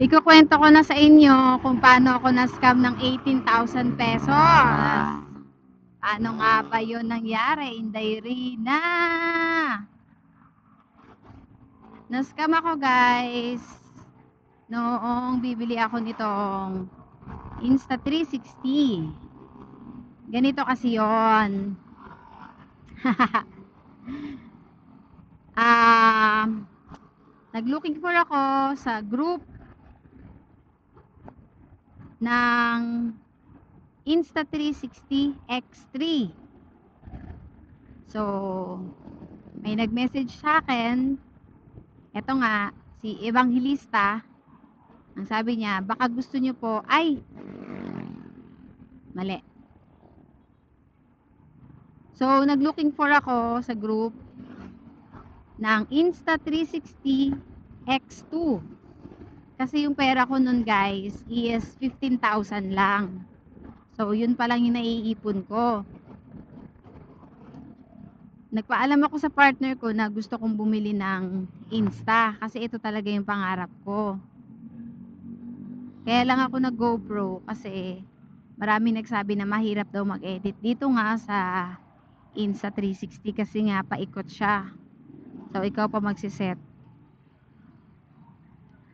Ikukwento ko na sa inyo kung paano ako na-scam ng 18,000 pesos. Paano nga ba yun nangyari? Inday Rina. Na-scam ako guys. Noong bibili ako nitong Insta360. Ganito kasi yon. Nag-looking for ako sa group ng Insta360 X3. So, may nag-message sa akin. Ito nga, si Evangelista. Ang sabi niya, baka gusto niyo po, ay, mali. So, nag-looking for ako sa group ng Insta360 X2. Kasi yung pera ko nun guys is 15,000 lang. So, yun pa lang yung naiipon ko. Nagpaalam ako sa partner ko na gusto kong bumili ng Insta. Kasi ito talaga yung pangarap ko. Kaya lang ako nag-GoPro kasi marami nagsabi na mahirap daw mag-edit. Dito nga sa Insta360 kasi nga paikot siya. So, ikaw pa magsiset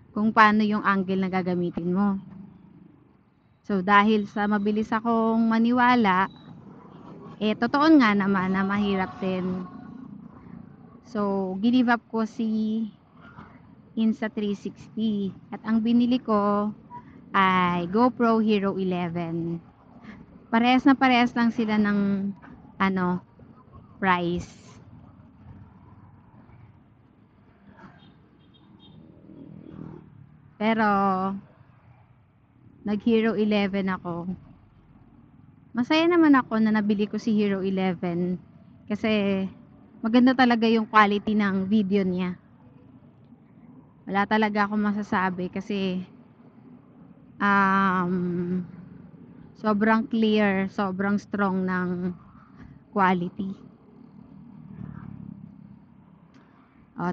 kung paano yung angle na gagamitin mo. So, dahil sa mabilis akong maniwala, totoo nga naman na mahirap din. So, give up ko si Insta360. At ang binili ko ay GoPro Hero 11. Parehas lang sila ng price. Pero nag Hero 11 ako. Masaya naman ako na nabili ko si Hero 11 kasi maganda talaga yung quality ng video niya. Wala talaga akong masasabi kasi sobrang clear, sobrang strong ng quality.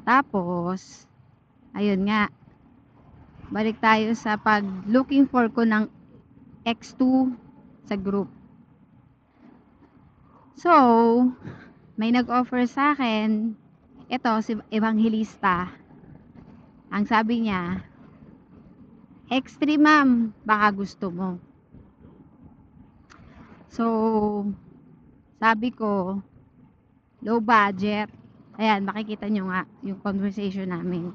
Tapos ayun nga, balik tayo sa pag looking for ko ng X2 sa group. So, may nag-offer sa akin, ito si Evangelista. Ang sabi niya, X3 ma'am, baka gusto mo. So, sabi ko, low budget. Ayan, makikita nyo nga yung conversation namin.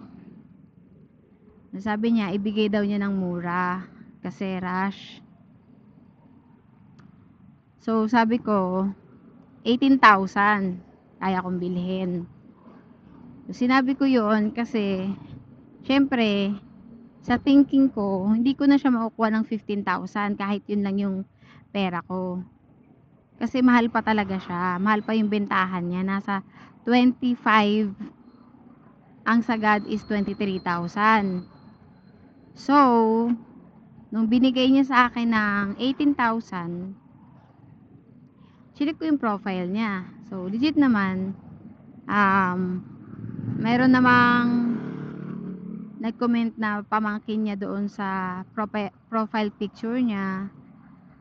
Sabi niya, ibigay daw niya ng mura kasi rush. So, sabi ko, 18,000 kaya kong bilhin. So, sinabi ko yun kasi syempre, sa thinking ko, hindi ko na siya makukuha ng 15,000 kahit yun lang yung pera ko. Kasi mahal pa talaga siya. Mahal pa yung bentahan niya. Nasa 25. Ang sagad is 23,000. So, nung binigay niya sa akin ng 18,000, chinik ko yung profile niya. So, legit naman. Meron namang nag-comment na pamangkin niya doon sa profile picture niya.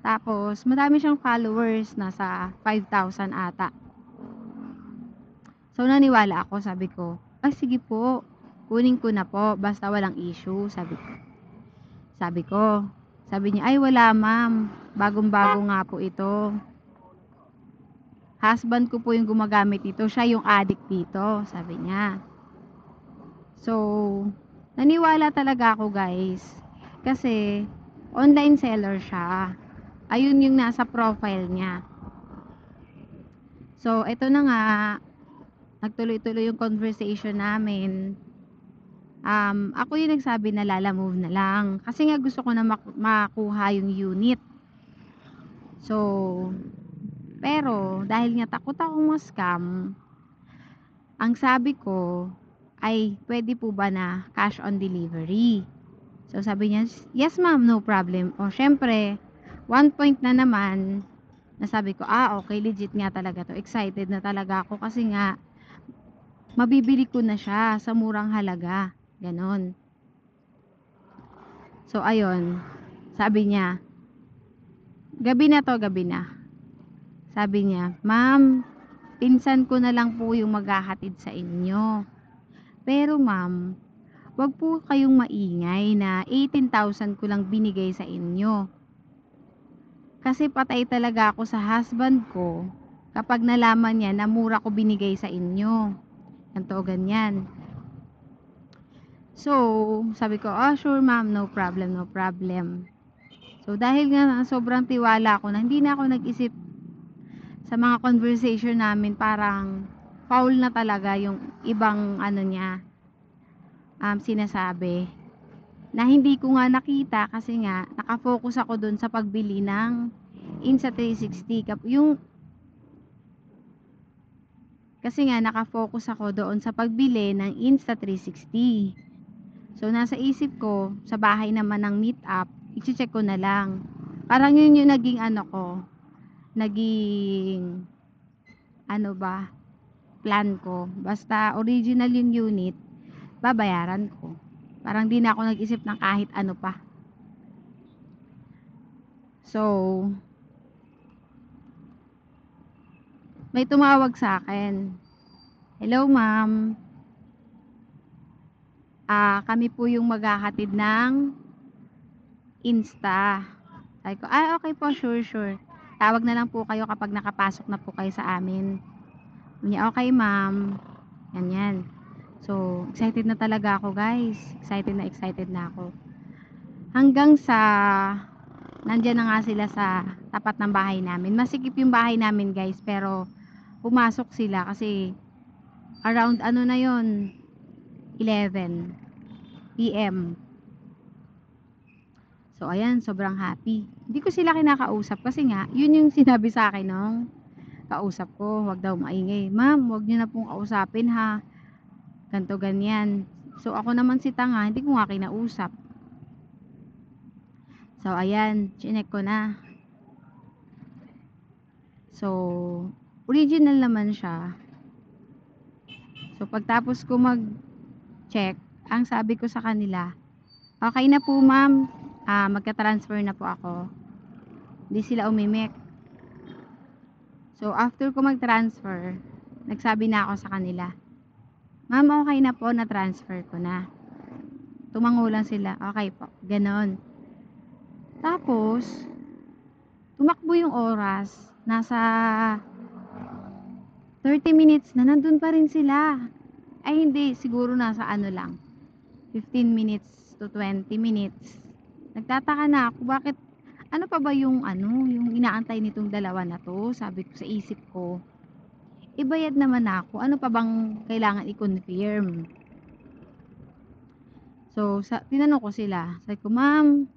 Tapos, madami siyang followers. Nasa 5,000 ata. So, naniwala ako. Sabi ko, ay sige po, kunin ko na po. Basta walang issue. Sabi niya, ay wala ma'am. Bagong-bago nga po ito. Husband ko po yung gumagamit ito. Siya yung addict dito. Sabi niya. So, naniwala talaga ako guys. Kasi, online seller siya. Ayun yung nasa profile niya. So, ito na nga. Nagtuloy-tuloy yung conversation namin. Ako yung nagsabi na lalamove na lang. Kasi nga gusto ko na makuha yung unit. So, pero, dahil nga takot akong ma-scam, ang sabi ko, ay, pwede po ba na cash on delivery? So, sabi niya, yes ma'am, no problem. O, syempre, one point na naman, nasabi ko, okay, legit nga talaga to. Excited na talaga ako kasi nga, mabibili ko na siya sa murang halaga. Ganon. So, ayun. Sabi niya, gabi na to, gabi na. Sabi niya, ma'am, pinsan ko na lang po yung maghahatid sa inyo. Pero ma'am, wag po kayong maingay na 18,000 ko lang binigay sa inyo. Kasi patay talaga ako sa husband ko kapag nalaman niya na mura ko binigay sa inyo. Ganto ganyan. So, sabi ko, oh sure ma'am, no problem, no problem. So, dahil nga sobrang tiwala ko na hindi na ako nag-isip sa mga conversation namin, parang foul na talaga yung ibang ano niya, sinasabi. Na hindi ko nga nakita kasi nga nakafocus ako doon sa pagbili ng Insta360. Kasi nga nakafocus ako doon sa pagbili ng Insta360. So, nasa isip ko, sa bahay naman ng meet up, i-check ko na lang. Parang yun yung naging ano ko, naging, ano ba, plan ko. Basta original yung unit, babayaran ko. Parang di na ako nag-isip ng kahit ano pa. So, may tumawag sa akin. Hello, ma'am. Kami po yung maghahatid ng Insta. Sabi ko, okay po, sure. Tawag na lang po kayo kapag nakapasok na po kayo sa amin. Niya, okay, ma'am. Ganyan. So, excited na talaga ako, guys. Excited na ako. Hanggang sa nandiyan na nga sila sa tapat ng bahay namin. Masikip yung bahay namin, guys, pero pumasok sila kasi around ano na yon, 11 PM. So, ayan, sobrang happy. Hindi ko sila kinakausap kasi nga, yun yung sinabi sa akin nung kausap ko, wag daw maingay. Ma'am, wag niyo na pong kausapin ha. Ganto ganyan. So, ako naman si tanga, hindi ko nga kinausap. So, ayan, chinek ko na. So, original naman siya. So, pagtapos ko mag-check, ang sabi ko sa kanila, okay na po ma'am, magka-transfer na po ako. Hindi sila umimik. So, after ko mag-transfer, nagsabi na ako sa kanila, ma'am, okay na po, na-transfer ko na. Tumango lang sila, okay po, ganon. Tapos, tumakbo yung oras, nasa 30 minutes na, nandun pa rin sila. Ay hindi, siguro nasa ano lang, 15 minutes to 20 minutes. Nagtataka na ako, bakit, ano pa ba yung yung inaantay nitong dalawa na to? Sabi ko sa isip ko, ibayad naman ako, ano pa bang kailangan i-confirm? So, tinanong ko sila, sabi ko, ma'am,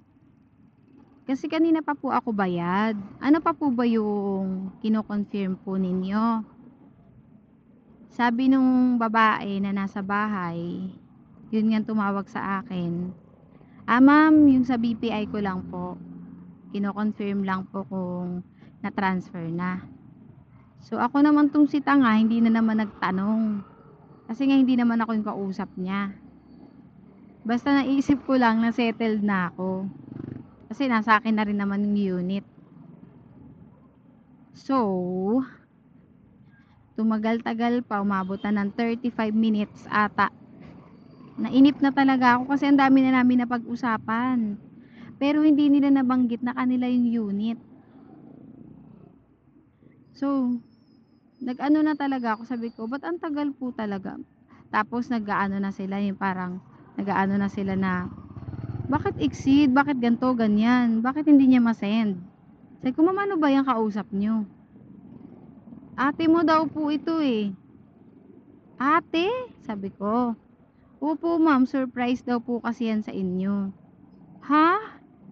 kasi kanina pa po ako bayad. Ano pa po ba yung kino-confirm po ninyo? Sabi nung babae na nasa bahay, yun nga tumawag sa akin. Ma'am, yung sa BPI ko lang po. Kino-confirm lang po kung na-transfer na. So, ako naman tong si tanga, hindi na naman nagtanong. Kasi nga hindi naman ako yung kausap niya. Basta naisip ko lang na settled na ako. Kasi nasa akin na rin naman yung unit. So, tumagal-tagal pa, umabot na ng 35 minutes ata. Nainip na talaga ako kasi ang dami na namin napag-usapan. Pero hindi nila nabanggit na kanila yung unit. So, nag-ano na talaga ako, sabi ko, ba't ang tagal po talaga? Tapos nag-aano na sila, yung parang nag-aano na sila na, bakit exceed? Bakit ganto, ganyan? Bakit hindi niya ma-send? Sabi ko, ma'am, ano ba yung kausap nyo? Ate mo daw po ito eh. Ate? Sabi ko, opo ma'am, surprise daw po kasi yan sa inyo. Ha?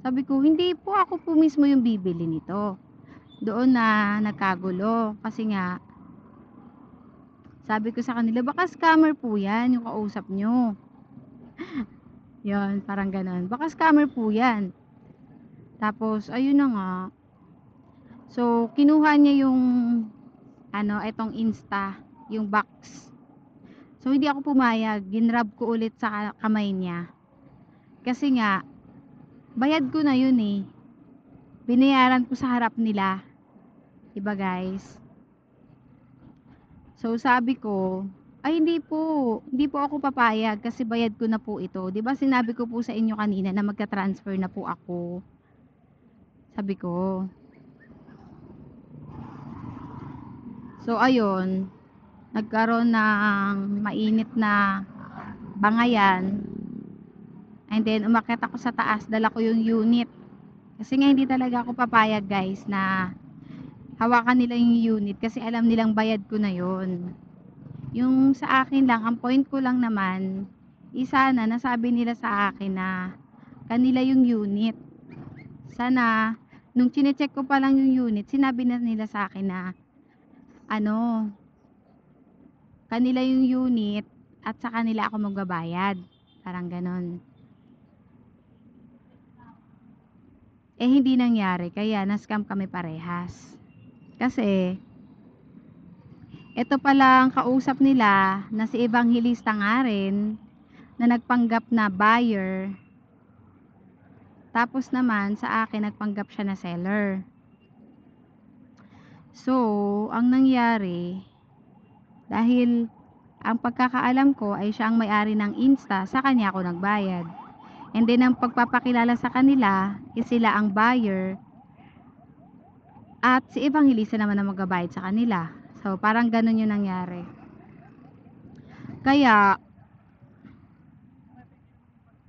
Sabi ko, hindi po, ako po mismo yung bibili nito. Doon na nagkagulo kasi nga sabi ko sa kanila, baka scammer po yan yung kausap nyo. Yon, parang ganon, baka scammer po yan. Tapos ayun na nga, so kinuha niya yung etong Insta, yung box. So hindi ako pumayag, ginrab ko ulit sa kamay niya kasi nga bayad ko na yun eh. Binayaran ko sa harap nila. Diba guys? So sabi ko, ay hindi po ako papayag kasi bayad ko na po ito. 'Di ba sinabi ko po sa inyo kanina na magka-transfer na po ako. Sabi ko. So ayun, nagkaroon ng mainit na bangayan. And then umakyat ako sa taas, dala ko yung unit. Kasi nga hindi talaga ako papayag guys na hawakan nila yung unit kasi alam nilang bayad ko na yon. Yung sa akin lang, ang point ko lang naman, sana nasabi nila sa akin na kanila yung unit. Sana, nung chinecheck ko pa lang yung unit, sinabi na nila sa akin na, ano, kanila yung unit at sa kanila ako magbabayad. Parang ganon. Eh, hindi nangyari, kaya na-scam kami parehas. Kasi, ito palang kausap nila na si Evangelista nga rin, na nagpanggap na buyer. Tapos naman sa akin nagpanggap siya na seller. So, ang nangyari, dahil ang pagkakaalam ko ay siya ang may-ari ng Insta, sa kanya ako nagbayad. And then ang pagpapakilala sa kanila, is sila ang buyer at si Evangelista naman ang magbabayad sa kanila. So, parang ganun yung nangyari. Kaya,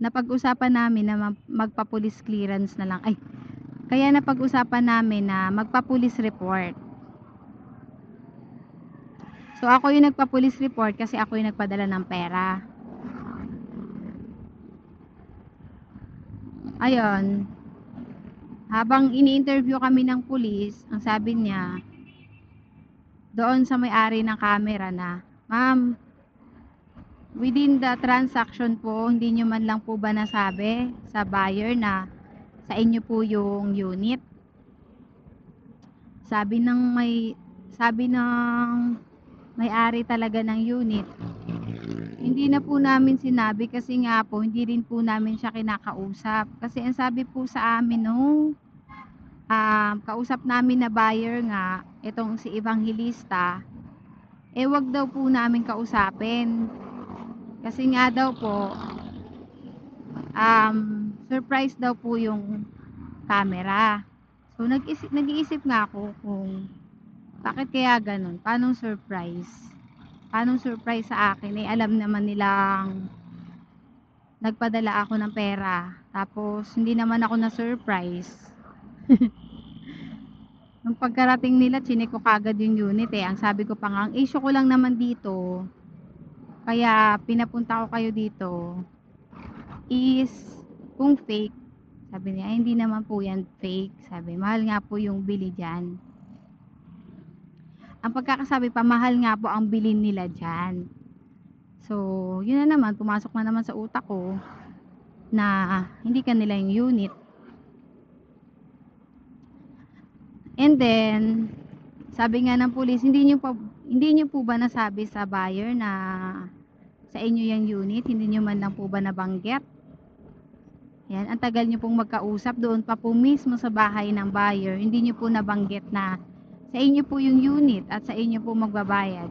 napag-usapan namin na magpa-police clearance na lang. Kaya napag-usapan namin na magpa-police report. So, ako yung nagpa-police report kasi ako yung nagpadala ng pera. Ayun. Habang ini-interview kami ng pulis, ang sabi niya, doon sa may-ari ng camera na, "Ma'am, within the transaction po, hindi nyo man lang po ba nasabi sa buyer na sa inyo po yung unit?" Sabi ng may-ari talaga ng unit, hindi na po namin sinabi kasi nga po hindi rin po namin siya kinakausap. Kasi ang sabi po sa amin nung kausap namin na buyer nga, itong si Evangelista, wag daw po namin kausapin. Kasi nga daw po, surprise daw po yung camera. So nag-iisip nga ako kung bakit kaya ganun? Paanong surprise? Paanong surprise sa akin? Alam naman nilang nagpadala ako ng pera. Tapos, hindi naman ako na-surprise. Nung pagkarating nila, chinek ko kagad yung unit eh. Ang sabi ko pa nga, ang issue ko lang naman dito, kaya pinapunta ko kayo dito, is kung fake. Sabi niya, hindi naman po yan fake. Sabi, mahal nga po yung bili dyan. Ang pagkakasabi pa, mahal nga po ang bilin nila dyan. So, yun na naman, pumasok na naman sa utak ko na hindi kanila yung unit. And then, sabi nga ng pulis, hindi nyo po ba nasabi sa buyer na sa inyo yung unit? Hindi nyo man lang po ba nabanggit? Yan, ang tagal nyo pong magkausap doon pa po mismo sa bahay ng buyer. Hindi nyo po nabanggit na sa inyo po yung unit at sa inyo po magbabayad.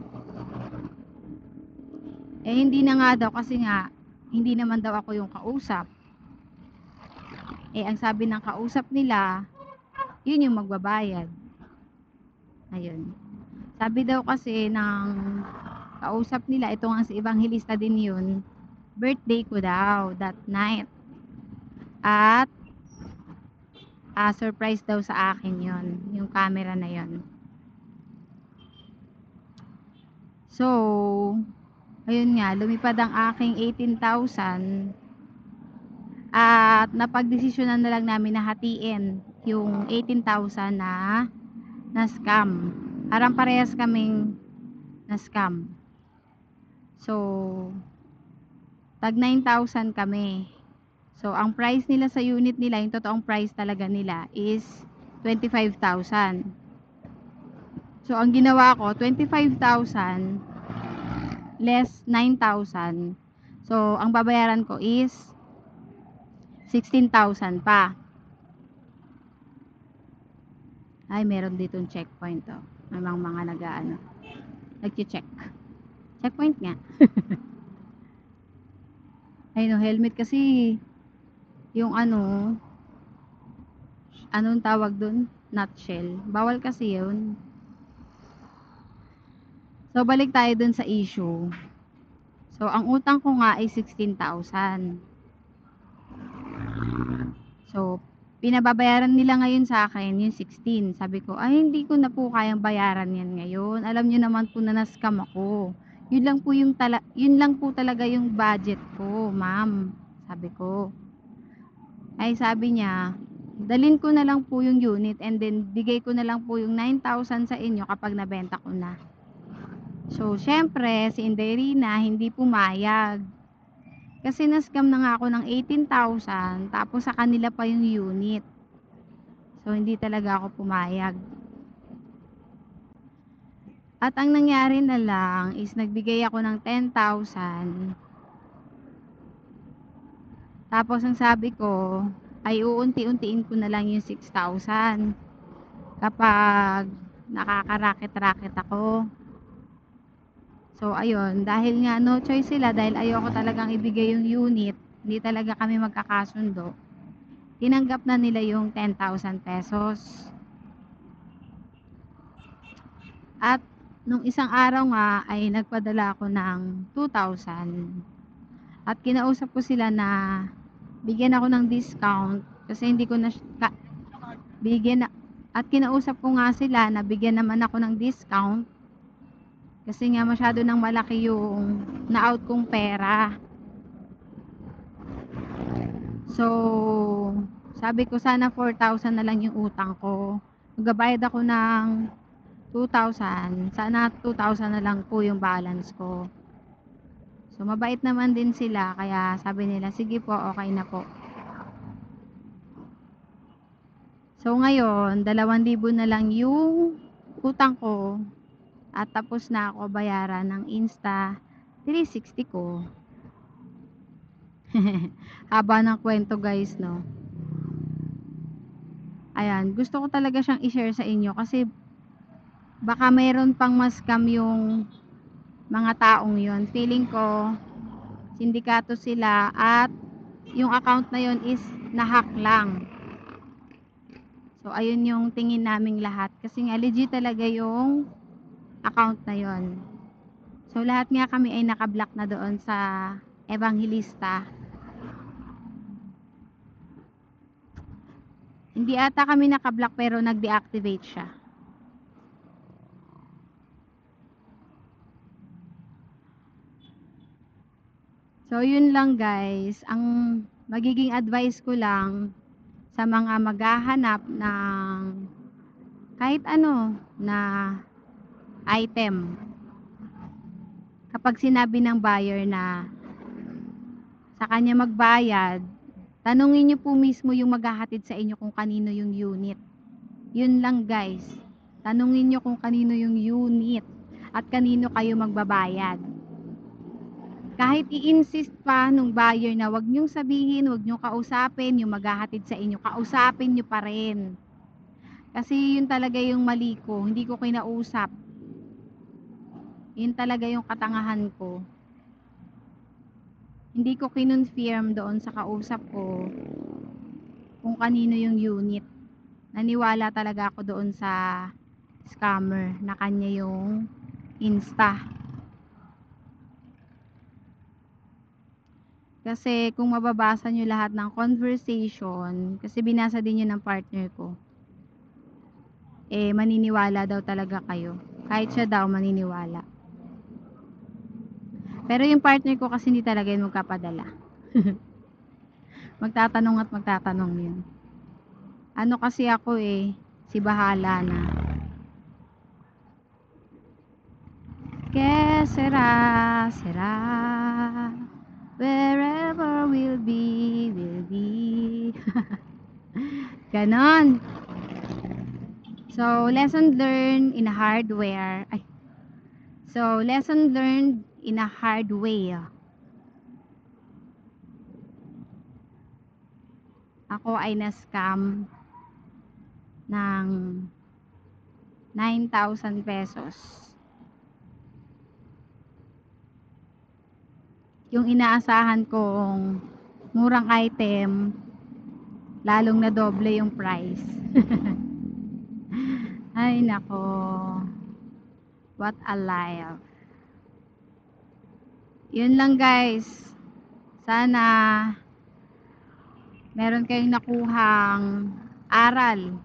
Hindi na nga daw kasi nga hindi naman daw ako yung kausap. Ang sabi ng kausap nila, yun yung magbabayad. Ayun. Sabi daw kasi ng kausap nila, ito nga si Evangelista din yun, birthday ko daw that night. At surprise daw sa akin yon, yung camera na yon. So, ayun nga, lumipad ang aking 18,000 at napagdesisyonan na lang namin na hatiin yung 18,000 na scam. Parang parehas kaming na scam. So, tag 9,000 kami. So, ang price nila sa unit nila, yung totoong price talaga nila is 25,000. So, ang ginawa ko, 25,000 less 9,000. So, ang babayaran ko is 16,000 pa. Ay, meron ditong checkpoint, oh. Namang mga nag-aano, nagche-check. Checkpoint nga. Ay, no, helmet kasi, yung ano, anong tawag dun? Nutshell. Bawal kasi yun. So, balik tayo dun sa issue. So, ang utang ko nga ay 16,000. So, pinababayaran nila ngayon sa akin yung 16. Sabi ko, ay hindi ko na po kayang bayaran yan ngayon. Alam niyo naman po na na-scam ako. Yun lang po talaga yung budget ko, ma'am. Sabi ko. Ay sabi niya, dalin ko na lang po yung unit and then bigay ko na lang po yung 9,000 sa inyo kapag nabenta ko na. So, syempre, si Inderina hindi pumayag. Kasi na-scam na nga ako ng 18,000 tapos sa kanila pa yung unit. So, hindi talaga ako pumayag. At ang nangyari na lang is nagbigay ako ng 10,000. Tapos ang sabi ko ay uunti-untiin ko na lang yung 6,000 kapag nakakaraket-raket ako. So, ayun, dahil nga no choice sila, dahil ayoko talagang ibigay yung unit, hindi talaga kami magkakasundo, tinanggap na nila yung 10,000 pesos. At nung isang araw nga ay nagpadala ako ng 2,000. At kinausap ko sila na bigyan ako ng discount kasi hindi ko na bigyan na, at kinausap ko nga sila na bigyan naman ako ng discount kasi nga masyado nang malaki yung na-out kong pera. So, sabi ko sana 4,000 na lang yung utang ko. Magbabayad ako ng 2,000. Sana 2,000 na lang po yung balance ko. So, mabait naman din sila. Kaya sabi nila, sige po, okay na po. So, ngayon, 2,000 na lang yung utang ko. At tapos na ako bayaran ng Insta 360 ko. Haba ng kwento guys, no? Ayan, gusto ko talaga siyang i-share sa inyo kasi baka mayroon pang mas scam yung mga taong yon. Feeling ko sindikato sila at yung account na yon is na-hack lang. So ayun yung tingin naming lahat kasi nga legit talaga yung account na yon. So lahat nga kami ay naka-block na doon sa Evangelista. Hindi ata kami naka-block pero nag-deactivate siya. So, yun lang guys. Ang magiging advice ko lang sa mga maghahanap ng kahit ano na item. Kapag sinabi ng buyer na sa kanya magbayad, tanungin nyo po mismo yung maghahatid sa inyo kung kanino yung unit. Yun lang guys. Tanungin nyo kung kanino yung unit at kanino kayo magbabayad. Kahit i-insist pa nung buyer na wag nyong sabihin, wag nyong kausapin yung maghahatid sa inyo, kausapin nyo pa rin. Kasi yun talaga yung mali ko, hindi ko kinausap. Yun talaga yung katangahan ko. Hindi ko kinonfirm doon sa kausap ko kung kanino yung unit. Naniwala talaga ako doon sa scammer na kanya yung Insta. Kasi kung mababasa nyo lahat ng conversation, kasi binasa din yun ng partner ko, eh maniniwala daw talaga kayo. Kahit siya daw maniniwala. Pero yung partner ko kasi hindi talaga yun magkapadala. Magtatanong at magtatanong yun. Ano kasi ako eh, si bahala na. Que sera, sera. Wherever will be, will be. Ganon. So, lesson learned in a hardware. Ay. So, lesson learned in a hard way. ako ay na-scam ng 9,000 pesos. Yung inaasahan kong murang item, lalong na doble yung price. Ay nako, what a life. Yun lang guys, sana meron kayong nakuhang aral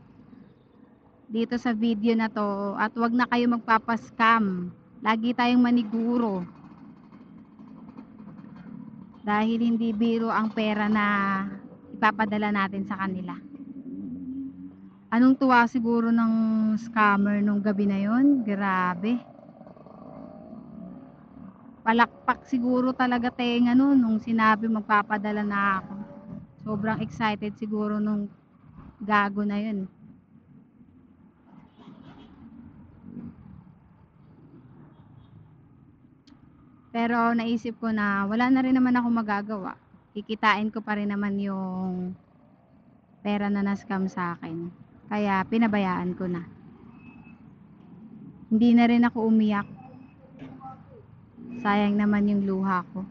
dito sa video na to, at wag na kayo magpapascam. Lagi tayong maniguro, dahil hindi biro ang pera na ipapadala natin sa kanila. Anong tuwa siguro ng scammer nung gabi na yon, grabe. Palakpak siguro talaga tenga nun nung sinabi magpapadala na ako. Sobrang excited siguro nung gago na yun. Pero naisip ko na wala na rin naman ako magagawa. Kikitain ko pa rin naman yung pera na na-scam sa akin. Kaya pinabayaan ko na. Hindi na rin ako umiyak. Sayang naman yung luha ko.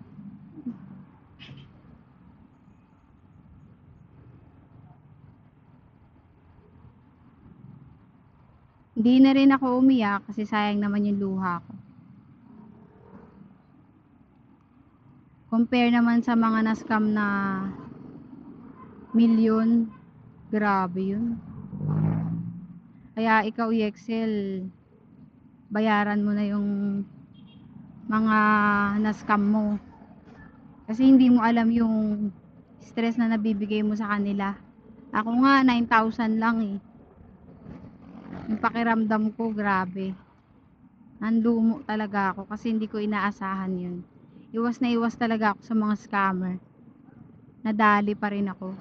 Hindi na rin ako umiyak kasi sayang naman yung luha ko. Compare naman sa mga na-scam na milyon, grabe yun. Kaya ikaw EXL, bayaran mo na yung mga na-scam mo. Kasi hindi mo alam yung stress na nabibigay mo sa kanila. Ako nga, 9,000 lang eh. Yung pakiramdam ko, grabe. Nanlumo talaga ako kasi hindi ko inaasahan yun. Iwas na iwas talaga ako sa mga scammer. Nadali pa rin ako.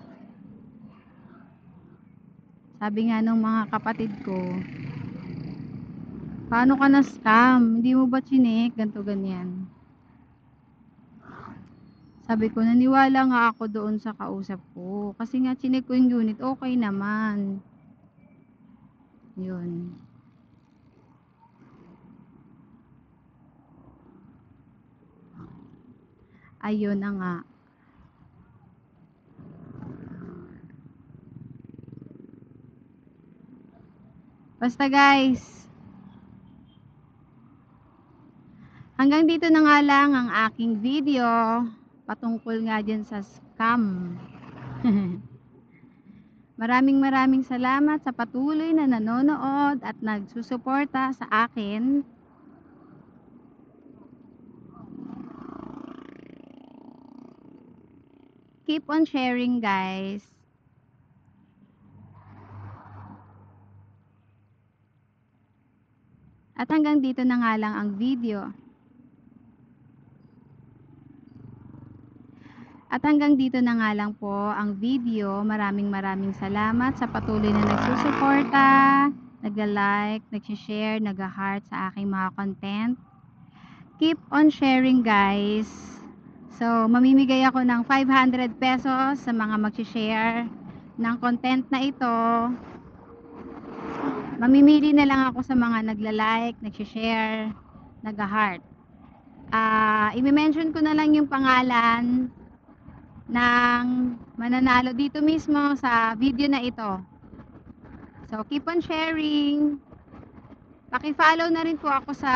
Sabi nga ng mga kapatid ko, paano ka na-scam? Hindi mo ba chinek? Ganto ganyan. Sabi ko, naniwala nga ako doon sa kausap ko. Kasi nga chinek ko yung unit, okay naman. Yun. Ayun na nga. Basta guys, hanggang dito na nga lang ang aking video patungkol nga dyan sa scam. Maraming salamat sa patuloy na nanonood at nagsusuporta sa akin. Keep on sharing guys. At hanggang dito na nga lang ang video. At hanggang dito na nga lang po ang video. Maraming salamat sa patuloy na nagsusuporta, nagla-like, nag-share, nag-heart sa aking mga content. Keep on sharing guys. So, mamimigay ako ng 500 pesos sa mga mag-share ng content na ito. Mamimili na lang ako sa mga nagla-like, nag-share, nag-heart. I-mention ko na lang yung pangalan ng mananalo dito mismo sa video na ito. So, keep on sharing. Paki-follow na rin po ako sa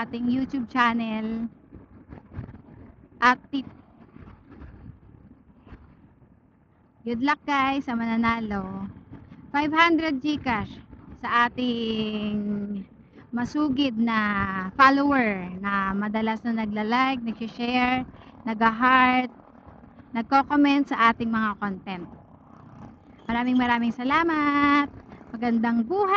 ating YouTube channel. At good luck guys sa mananalo. 500 GCash sa ating masugid na follower na madalas na nagla-like, nag-share, nag-heart, nagko-comment sa ating mga content. Maraming salamat. Magandang buhay!